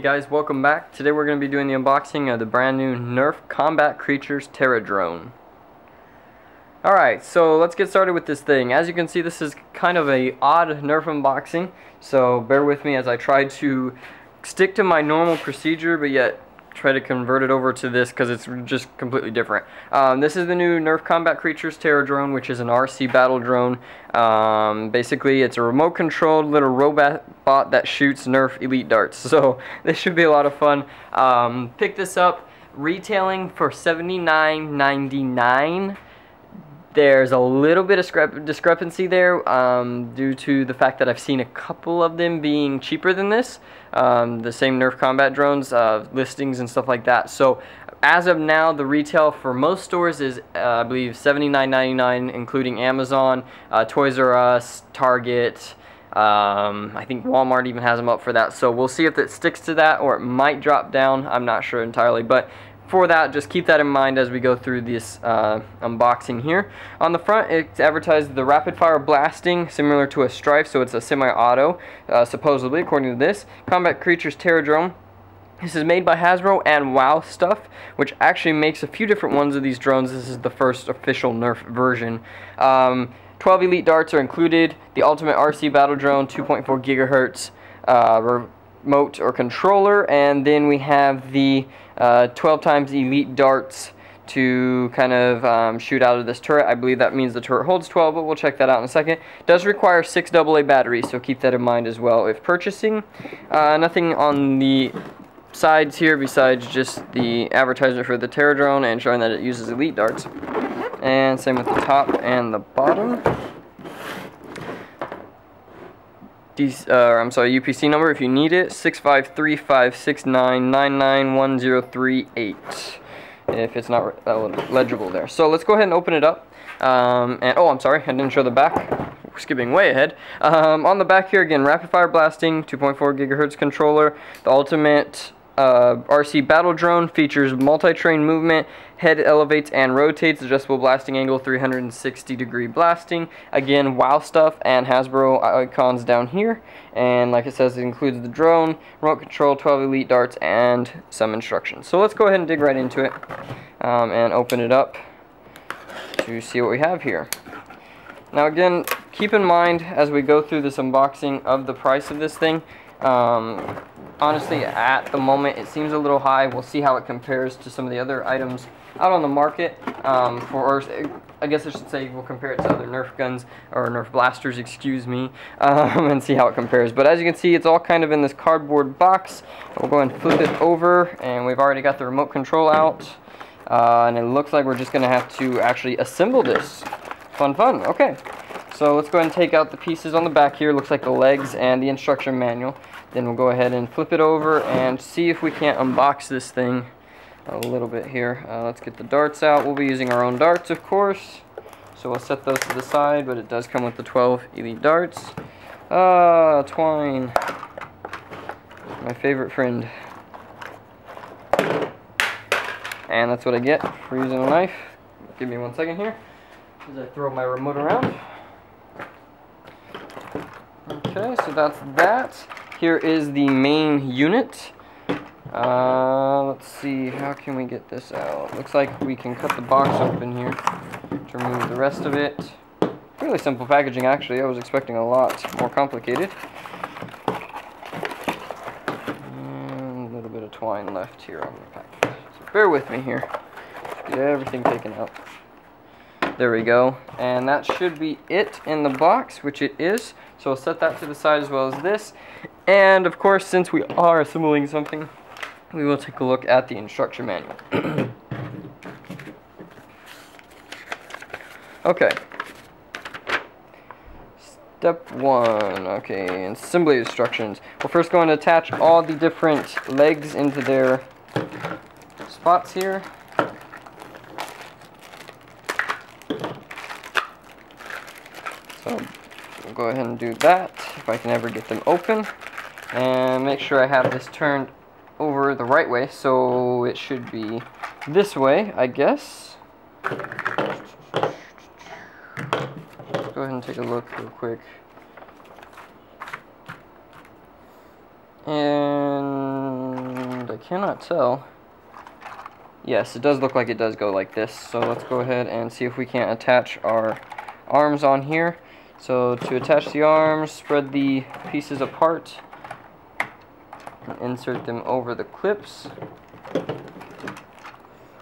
guys, welcome back. Today we're going to be doing the unboxing of the brand new Nerf Combat Creatures Terradrone. Alright, so let's get started with this thing. As you can see, this is kind of a odd Nerf unboxing, so bear with me as I try to stick to my normal procedure, but yet try to convert it over to this because it's just completely different. This is the new Nerf Combat Creatures Terradrone, which is an RC battle drone. Basically, it's a remote controlled little robot that shoots Nerf elite darts. So this should be a lot of fun. Pick this up retailing for $79.99. There's a little bit of discrepancy there due to the fact that I've seen a couple of them being cheaper than this. The same Nerf combat drones, listings and stuff like that. So as of now, the retail for most stores is, I believe, $79.99, including Amazon, Toys R Us, Target. I think Walmart even has them up for that. So we'll see if it sticks to that or it might drop down. I'm not sure entirely, but for that, just keep that in mind as we go through this unboxing here. On the front, it's advertised the rapid fire blasting, similar to a Strife, so it's a semi-auto, supposedly, according to this. Combat Creatures Terradrone. This is made by Hasbro and WoW Stuff, which actually makes a few different ones of these drones. This is the first official Nerf version. 12 elite darts are included. The ultimate RC battle drone, 2.4 gigahertz remote or controller, and then we have the 12 times elite darts to kind of shoot out of this turret. I believe that means the turret holds 12, but we'll check that out in a second. Does require 6 AA batteries, so keep that in mind as well if purchasing. Nothing on the sides here besides just the advertisement for the Terradrone and showing that it uses elite darts. And same with the top and the bottom. UPC number if you need it, 653-569-991038 if it's not legible there. So let's go ahead and open it up. Oh, I'm sorry, I didn't show the back. We're skipping way ahead. On the back here, again, rapid fire blasting, 2.4 gigahertz controller. The ultimate RC battle drone features multi-terrain movement, head elevates and rotates, adjustable blasting angle, 360-degree blasting. Again, WoW Stuff and Hasbro icons down here. And like it says, it includes the drone, remote control, 12 elite darts, and some instructions. So let's go ahead and dig right into it and open it up to see what we have here. Now again, keep in mind as we go through this unboxing of the price of this thing. Honestly, at the moment, it seems a little high. We'll see how it compares to some of the other items out on the market. I guess I should say we'll compare it to other Nerf guns, or Nerf blasters, excuse me, and see how it compares. But as you can see, it's all kind of in this cardboard box. We'll go ahead and flip it over, and we've already got the remote control out. And it looks like we're just going to have to actually assemble this. Fun. Okay. So let's go ahead and take out the pieces on the back here. Looks like the legs and the instruction manual. Then we'll go ahead and flip it over and see if we can't unbox this thing a little bit here. Let's get the darts out. We'll be using our own darts, of course. So we'll set those to the side, but it does come with the 12 elite darts. Twine. My favorite friend. And that's what I get for using a knife. Give me 1 second here as I throw my remote around. Okay, so that's that. Here is the main unit. Let's see, how can we get this out? Looks like we can cut the box open here to remove the rest of it. Really simple packaging, actually. I was expecting a lot more complicated. And a little bit of twine left here on the package. So bear with me here. Get everything taken out. There we go, and that should be it in the box, which it is. So we'll set that to the side as well as this. And of course, since we are assembling something, we will take a look at the instruction manual. Okay. Step 1, okay, assembly instructions. We're first going to attach all the different legs into their spots here. So we'll go ahead and do that, if I can ever get them open. And make sure I have this turned over the right way, so it should be this way, I guess. Let's go ahead and take a look real quick. And I cannot tell. Yes, it does look like it does go like this. So let's go ahead and see if we can't attach our arms on here. So to attach the arms, spread the pieces apart and insert them over the clips.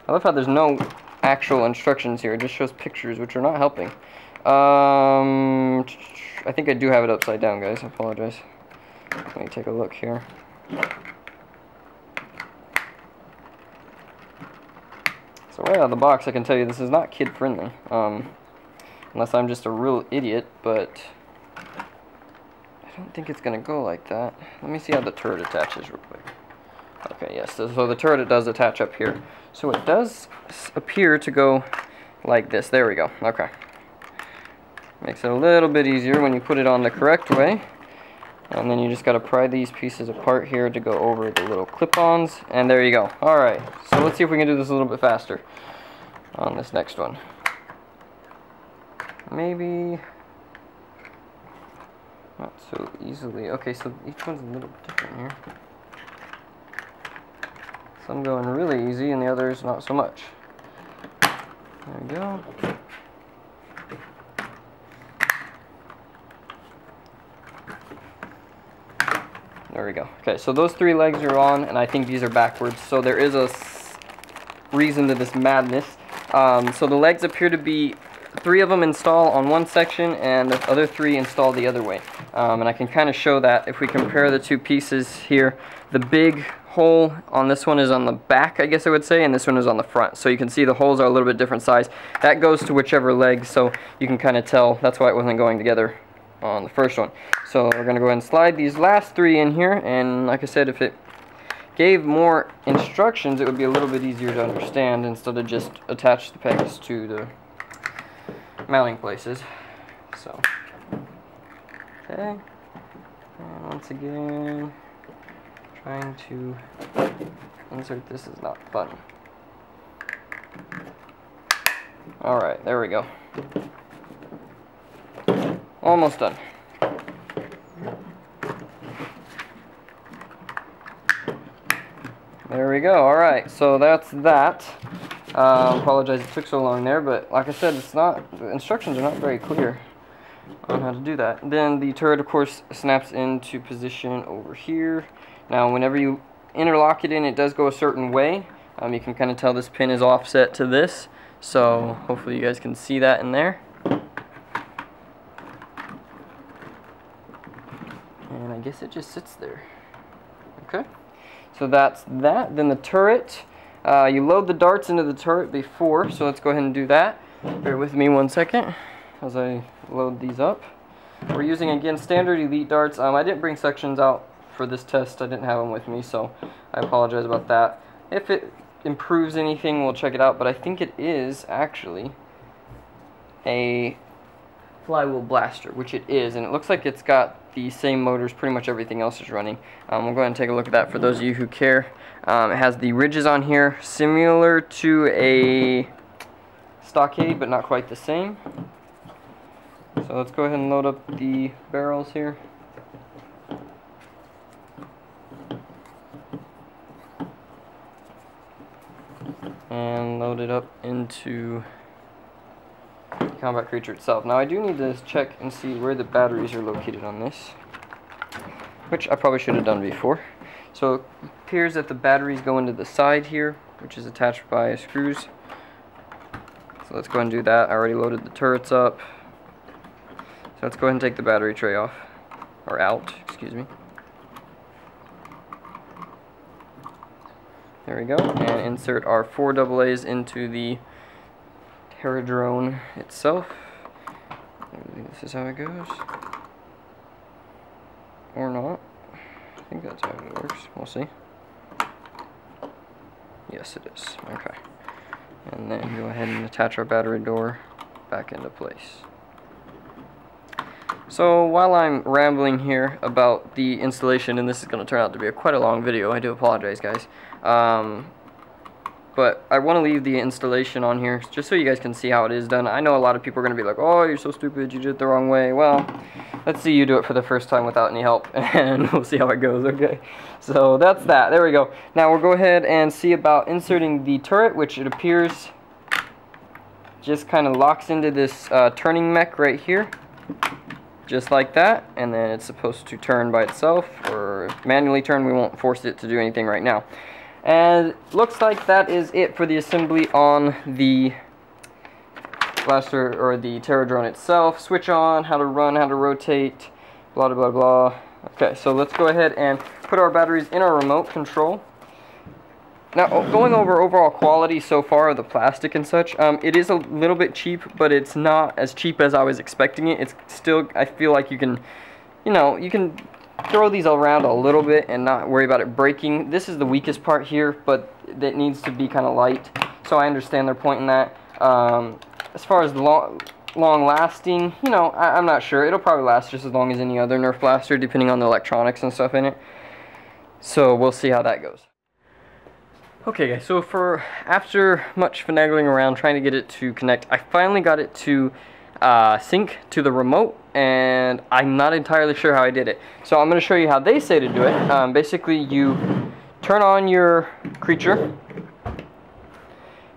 I love how there's no actual instructions here. It just shows pictures, which are not helping. I think I do have it upside down, guys. I apologize. Let me take a look here. So right out of the box, I can tell you this is not kid-friendly. Unless I'm just a real idiot, but I don't think it's going to go like that. Let me see how the turret attaches real quick. Okay, yes, so the turret does attach up here. So it does appear to go like this. There we go. Okay. Makes it a little bit easier when you put it on the correct way. And then you just got to pry these pieces apart here to go over the little clip-ons. And there you go. Alright, so let's see if we can do this a little bit faster on this next one. Maybe not so easily. Okay, so each one's a little bit different here. Some going really easy and the others not so much. There we go. There we go. Okay, so those 3 legs are on, and I think these are backwards. So there is a reason to this madness. So the legs appear to be 3 of them install on one section, and the other 3 install the other way. And I can kind of show that if we compare the 2 pieces here. The big hole on this one is on the back, I guess I would say, and this one is on the front. So you can see the holes are a little bit different size. That goes to whichever leg, so you can kind of tell. That's why it wasn't going together on the first one. So we're going to go ahead and slide these last 3 in here, and like I said, if it gave more instructions, it would be a little bit easier to understand instead of just attach the pegs to the mounting places. So, okay, and once again, trying to insert this is not fun. Alright, there we go. Almost done. There we go. Alright, so that's that. Apologize it took so long there, but like I said, the instructions are not very clear on how to do that. Then the turret, of course, snaps into position over here. Now, whenever you interlock it in, it does go a certain way. You can kind of tell this pin is offset to this, so hopefully you guys can see that in there. And I guess it just sits there. Okay, so that's that. Then the turret, you load the darts into the turret before, so let's go ahead and do that. Bear with me one second as I load these up. We're using, again, standard elite darts. I didn't bring sections out for this test. I didn't have them with me, so I apologize about that. If it improves anything, we'll check it out, but I think it is actually a flywheel blaster, which it is, and it looks like it's got the same motors pretty much everything else is running. We'll go ahead and take a look at that for those of you who care. It has the ridges on here similar to a stockade, but not quite the same. So let's go ahead and load up the barrels here. And load it up into the combat creature itself. Now I do need to check and see where the batteries are located on this, which I probably should have done before. So it appears that the batteries go into the side here, which is attached by screws. So let's go ahead and do that. I already loaded the turrets up. So let's go ahead and take the battery tray off, or out, excuse me. There we go, and insert our 4 AA's into the Terradrone itself. This is how it goes. Or not. I think that's how it works. We'll see. Yes, it is. Okay. And then go ahead and attach our battery door back into place. So while I'm rambling here about the installation, and this is going to turn out to be quite a long video, I do apologize, guys. But but I want to leave the installation on here just so you guys can see how it is done. I know a lot of people are going to be like, oh, you're so stupid, you did it the wrong way. Well, let's see you do it for the first time without any help, and we'll see how it goes, okay? So that's that. There we go. Now we'll go ahead and see about inserting the turret, which it appears just kind of locks into this turning mech right here, just like that, and then it's supposed to turn by itself or manually turn. We won't force it to do anything right now. And looks like that is it for the assembly on the blaster or the Terradrone itself. Switch on, how to run, how to rotate, blah blah blah. Okay, so let's go ahead and put our batteries in our remote control. Now, going over overall quality so far of the plastic and such, it is a little bit cheap, but it's not as cheap as I was expecting it. It's still, I feel like you can, you know, you can throw these around a little bit and not worry about it breaking. This is the weakest part here, but it needs to be kind of light, so I understand their point in that. As far as long lasting, you know, I'm not sure. It'll probably last just as long as any other Nerf blaster, depending on the electronics and stuff in it. So we'll see how that goes. Okay guys, so after much finagling around trying to get it to connect, I finally got it to sync to the remote, and I'm not entirely sure how I did it. So I'm going to show you how they say to do it. Basically, you turn on your creature.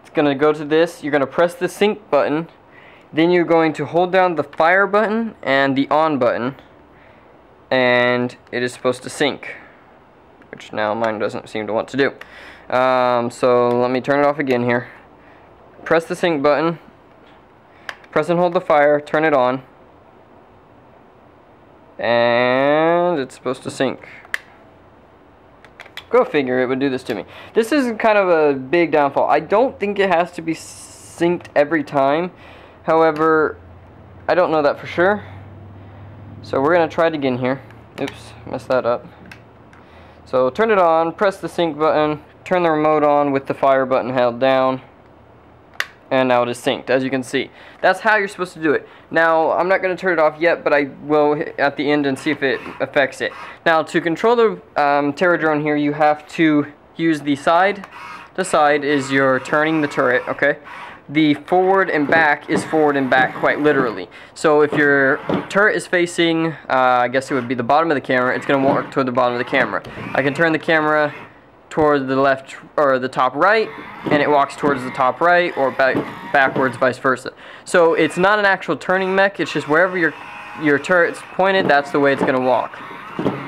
It's going to go to this. You're going to press the sync button. Then you're going to hold down the fire button and the on button, and it is supposed to sync, which now mine doesn't seem to want to do. So let me turn it off again here. Press the sync button, press and hold the fire, turn it on, and it's supposed to sync. Go figure, it would do this to me. This is kind of a big downfall. I don't think it has to be synced every time. However, I don't know that for sure. So we're going to try it again here. Oops, messed that up. So turn it on, press the sync button, turn the remote on with the fire button held down, and now it is synced, as you can see. That's how you're supposed to do it. Now, I'm not going to turn it off yet, but I will at the end and see if it affects it. Now, to control the Terradrone here, you have to use the side. The side is your turning the turret, okay? The forward and back is forward and back, quite literally. So if your turret is facing, I guess it would be the bottom of the camera, it's going to walk toward the bottom of the camera. I can turn the camera toward the left or the top right, and it walks towards the top right, or backwards, vice versa. So it's not an actual turning mech, it's just wherever your turret's pointed, that's the way it's going to walk.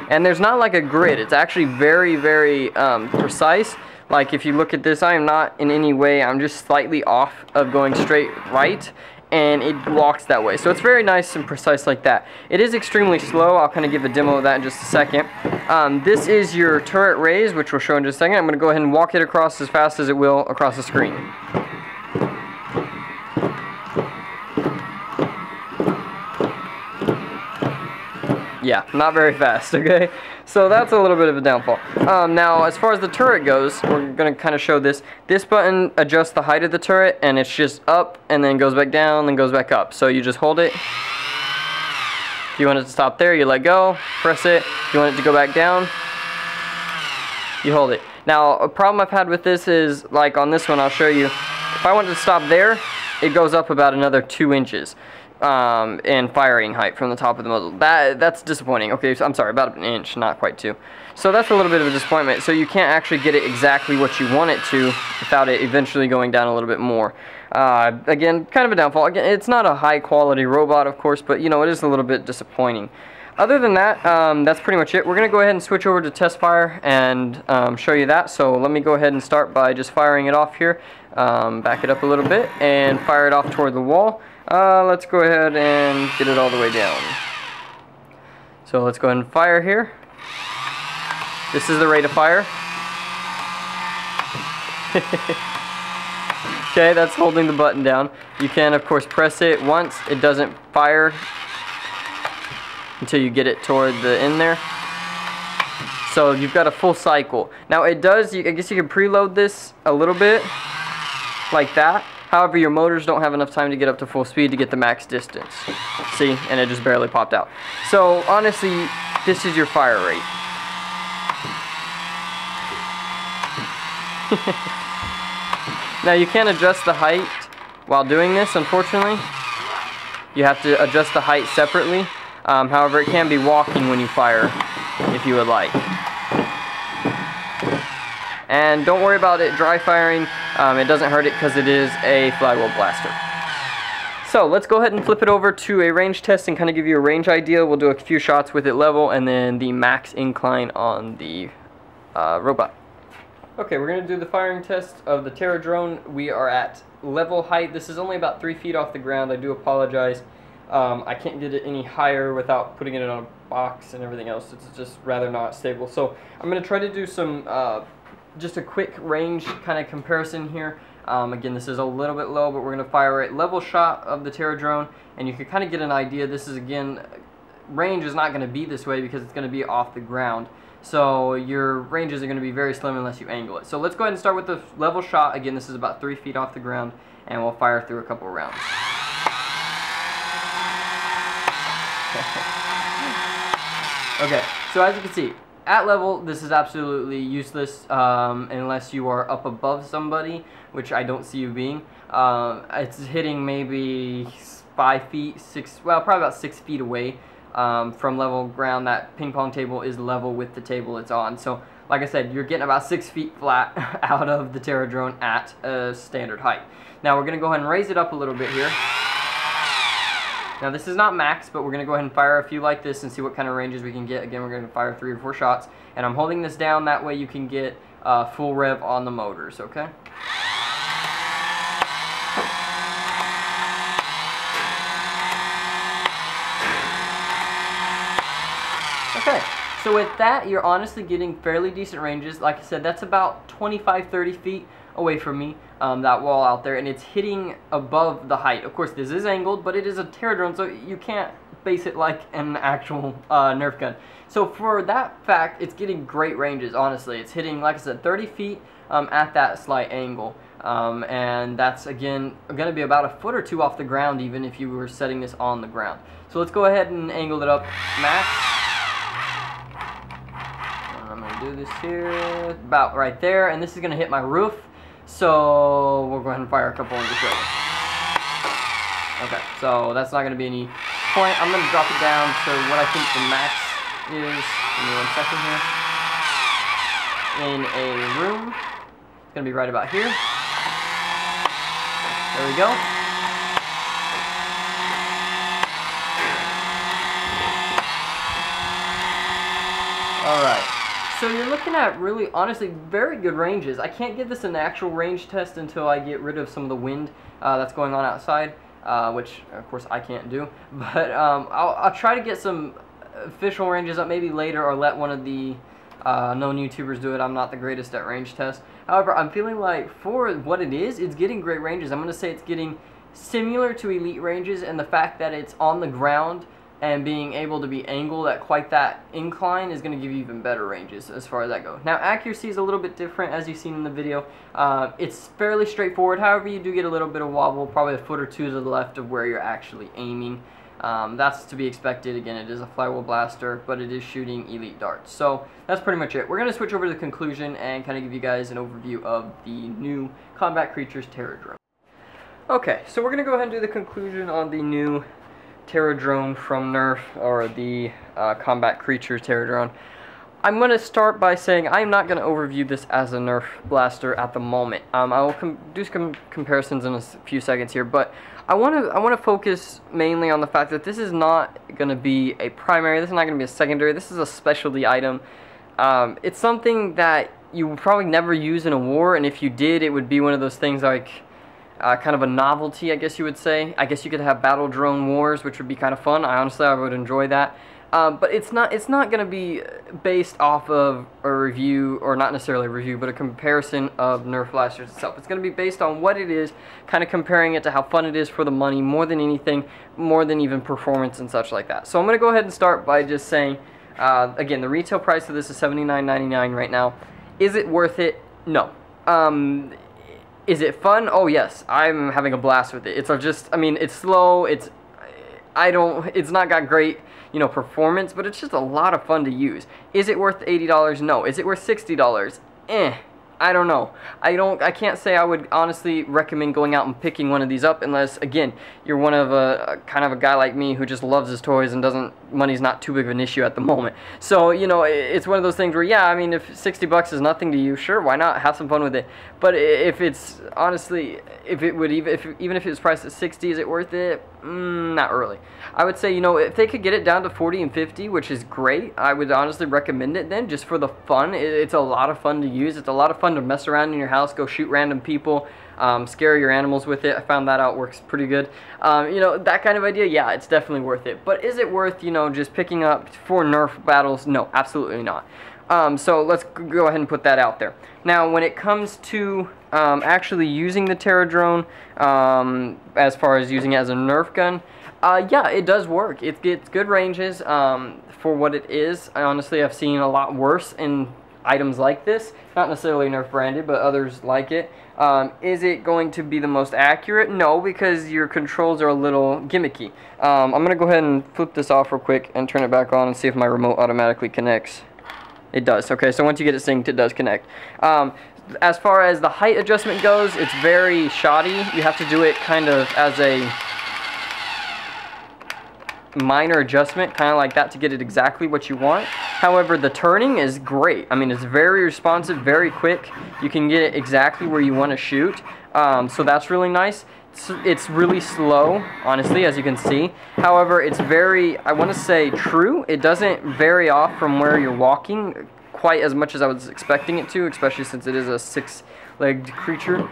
And there's not like a grid, it's actually very, very precise. Like if you look at this, I am not in any way, I'm just slightly off of going straight right, and it walks that way. So it's very nice and precise like that. It is extremely slow. I'll kind of give a demo of that in just a second. This is your turret raise, which we'll show in just a second. I'm going to go ahead and walk it across as fast as it will across the screen. Yeah, not very fast, okay? So that's a little bit of a downfall. Now, as far as the turret goes, we're going to kind of show this. This button adjusts the height of the turret, and it's just up, and then goes back down, then goes back up. So you just hold it. If you want it to stop there, you let go, press it. If you want it to go back down, you hold it. Now, a problem I've had with this is, like on this one, I'll show you. If I want it to stop there, it goes up about another 2 inches. In firing height from the top of the muzzle. That's disappointing. Okay, so I'm sorry, about an inch, not quite 2. So that's a little bit of a disappointment. So you can't actually get it exactly what you want it to without it eventually going down a little bit more. Again, kind of a downfall. Again, it's not a high quality robot, of course, but you know, it is a little bit disappointing. Other than that, that's pretty much it. We're going to go ahead and switch over to test fire and show you that. So let me go ahead and start by just firing it off here. Back it up a little bit and fire it off toward the wall. Let's go ahead and get it all the way down. So let's go ahead and fire here. This is the rate of fire. Okay, that's holding the button down. You can, of course, press it once. It doesn't fire until you get it toward the end there. So you've got a full cycle. Now it does, I guess you can preload this a little bit, like that. However, your motors don't have enough time to get up to full speed to get the max distance. See? And it just barely popped out. So, honestly, this is your fire rate. Now you can't adjust the height while doing this, unfortunately. You have to adjust the height separately. However, it can be walking when you fire, if you would like. And don't worry about it dry firing. It doesn't hurt it because it is a flywheel blaster. So let's go ahead and flip it over to a range test and kind of give you a range idea. We'll do a few shots with it level and then the max incline on the robot. Okay, we're going to do the firing test of the Terradrone. We are at level height. This is only about 3 feet off the ground. I do apologize. I can't get it any higher without putting it on a box and everything else. It's just rather not stable. So I'm going to try to do some, just a quick range kind of comparison here. Again, this is a little bit low, but we're going to fire a level shot of the Terradrone, and you can kind of get an idea. This is, again, range is not going to be this way because it's going to be off the ground. So your ranges are going to be very slim unless you angle it. So let's go ahead and start with the level shot. Again, this is about 3 feet off the ground, and we'll fire through a couple rounds. Okay, so as you can see, at level, this is absolutely useless unless you are up above somebody, which I don't see you being. It's hitting maybe 5 feet, well, probably about 6 feet away from level ground. That ping pong table is level with the table it's on. So, like I said, you're getting about 6 feet flat out of the Terradrone at a standard height. Now, we're going to go ahead and raise it up a little bit here. Now this is not max, but we're going to go ahead and fire a few like this and see what kind of ranges we can get. Again, we're going to fire 3 or 4 shots, and I'm holding this down, that way you can get full rev on the motors, okay? Okay, so with that, you're honestly getting fairly decent ranges. Like I said, that's about 25-30 feet away from me, that wall out there, and it's hitting above the height. Of course, this is angled, but it is a Terradrone, so you can't base it like an actual Nerf gun. So for that fact, it's getting great ranges, honestly. It's hitting, like I said, 30 feet at that slight angle. And that's, again, going to be about a foot or two off the ground, even if you were setting this on the ground. So let's go ahead and angle it up max. And I'm going to do this here, about right there, and this is going to hit my roof. So we'll go ahead and fire a couple and just show you. Okay, so that's not going to be any point. I'm going to drop it down to what I think the max is. Give me 1 second here. In a room. It's going to be right about here. There we go. Alright. So you're looking at really, honestly, very good ranges. I can't get this an actual range test until I get rid of some of the wind that's going on outside, which, of course, I can't do. But I'll try to get some official ranges up maybe later, or let one of the known YouTubers do it. I'm not the greatest at range tests. However, I'm feeling like for what it is, it's getting great ranges. I'm going to say it's getting similar to Elite ranges, and the fact that it's on the ground and being able to be angled at quite that incline is going to give you even better ranges as far as that goes. Now, accuracy is a little bit different, as you've seen in the video. It's fairly straightforward. However, you do get a little bit of wobble, probably a foot or two to the left of where you're actually aiming. That's to be expected. Again, it is a flywheel blaster, but it is shooting Elite darts. So that's pretty much it. We're going to switch over to the conclusion and kind of give you guys an overview of the new Combat Creatures Terradrone. Okay, so we're going to go ahead and do the conclusion on the new Terradrone from Nerf, or the Combat Creatures Terradrone. I'm going to start by saying I'm not going to overview this as a Nerf blaster at the moment. I will do some comparisons in a few seconds here, but I want to focus mainly on the fact that this is not going to be a primary, this is not going to be a secondary, this is a specialty item. It's something that you would probably never use in a war, and if you did, it would be one of those things like kind of a novelty, I guess you would say. I guess you could have BattleDrone wars, which would be kind of fun. I would enjoy that. But it's not going to be based off of a review, or not necessarily a review, but a comparison of Nerf blasters itself. It's going to be based on what it is, kind of comparing it to how fun it is for the money, more than anything, more than even performance and such like that. So I'm going to go ahead and start by just saying, again, the retail price of this is $79.99 right now. Is it worth it? No. Is it fun? Oh yes, I'm having a blast with it. It's just, I mean, it's slow. It's not got great, you know, performance, but it's just a lot of fun to use. Is it worth $80? No. Is it worth $60? I don't know. I can't say I would honestly recommend going out and picking one of these up unless, again, you're one of a kind of a guy like me who just loves his toys and money's not too big of an issue at the moment. So, you know, it's one of those things where, yeah, I mean, if 60 bucks is nothing to you, sure, why not? Have some fun with it. But if it's, honestly, even if it was priced at 60, is it worth it? Not really. I would say, you know, if they could get it down to 40 and 50, which is great, I would honestly recommend it then, just for the fun. It's a lot of fun to use. It's a lot of fun to mess around in your house, go shoot random people, scare your animals with it. I found that out works pretty good. You know, that kind of idea, yeah, it's definitely worth it. But is it worth, you know, just picking up for Nerf battles? No, absolutely not. So let's go ahead and put that out there. Now, when it comes to actually using the Terradrone, as far as using it as a Nerf gun, yeah, it does work. It gets good ranges for what it is. Honestly, I've seen a lot worse in items like this. Not necessarily Nerf branded, but others like it. Is it going to be the most accurate? No, because your controls are a little gimmicky. I'm going to go ahead and flip this off real quick and turn it back on and see if my remote automatically connects. It does. Okay, so once you get it synced, it does connect. As far as the height adjustment goes, it's very shoddy. You have to do it kind of as a minor adjustment, kind of like that, to get it exactly what you want. However, the turning is great. I mean, it's very responsive, very quick. You can get it exactly where you want to shoot. So that's really nice. It's really slow, honestly, as you can see. However, it's very, I want to say, true. It doesn't vary off from where you're walking quite as much as I was expecting it to, especially since it is a six-legged creature.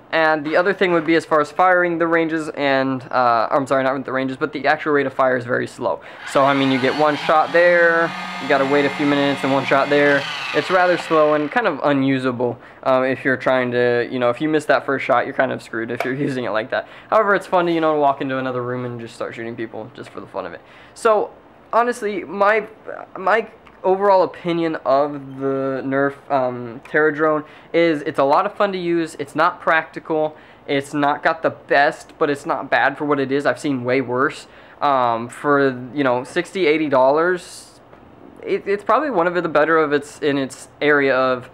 And the other thing would be, as far as firing, the ranges and, I'm sorry, not the ranges, but the actual rate of fire is very slow. So, I mean, you get one shot there, you gotta wait a few minutes, and one shot there. It's rather slow and kind of unusable if you're trying to, you know, if you miss that first shot, you're kind of screwed if you're using it like that. However, it's fun to, you know, walk into another room and just start shooting people just for the fun of it. So, honestly, my overall opinion of the Nerf Terradrone is it's a lot of fun to use. It's not practical. It's not got the best, but it's not bad for what it is. I've seen way worse. For, you know, $60, $80, it's probably one of the better of in its area of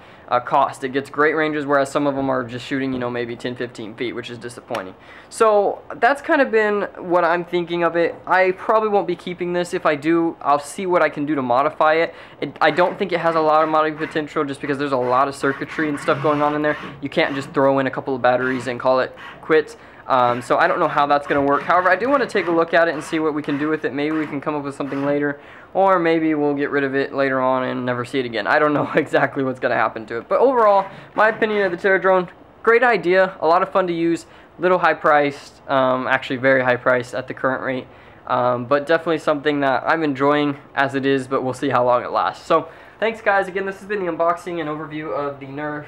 cost. It gets great ranges, whereas some of them are just shooting, you know, maybe 10, 15 feet, which is disappointing. So that's kind of been what I'm thinking of it. I probably won't be keeping this. If I do, I'll see what I can do to modify it. I don't think it has a lot of modding potential, just because there's a lot of circuitry and stuff going on in there. You can't just throw in a couple of batteries and call it quits. So I don't know how that's going to work. However, I do want to take a look at it and see what we can do with it. Maybe we can come up with something later, or maybe we'll get rid of it later on and never see it again. I don't know exactly what's going to happen to it. But overall, my opinion of the Terradrone, great idea, a lot of fun to use, little high priced, actually very high priced at the current rate, but definitely something that I'm enjoying as it is, but we'll see how long it lasts. So thanks guys. Again, this has been the unboxing and overview of the Nerf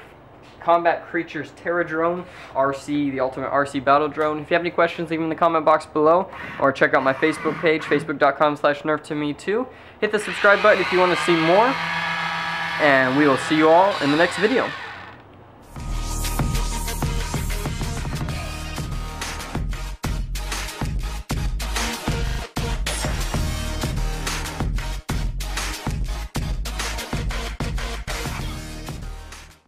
Combat Creatures Terradrone RC, the ultimate RC battle drone. If you have any questions, leave them in the comment box below, or check out my Facebook page, facebook.com/nerftome2. Hit the subscribe button if you want to see more, and we will see you all in the next video.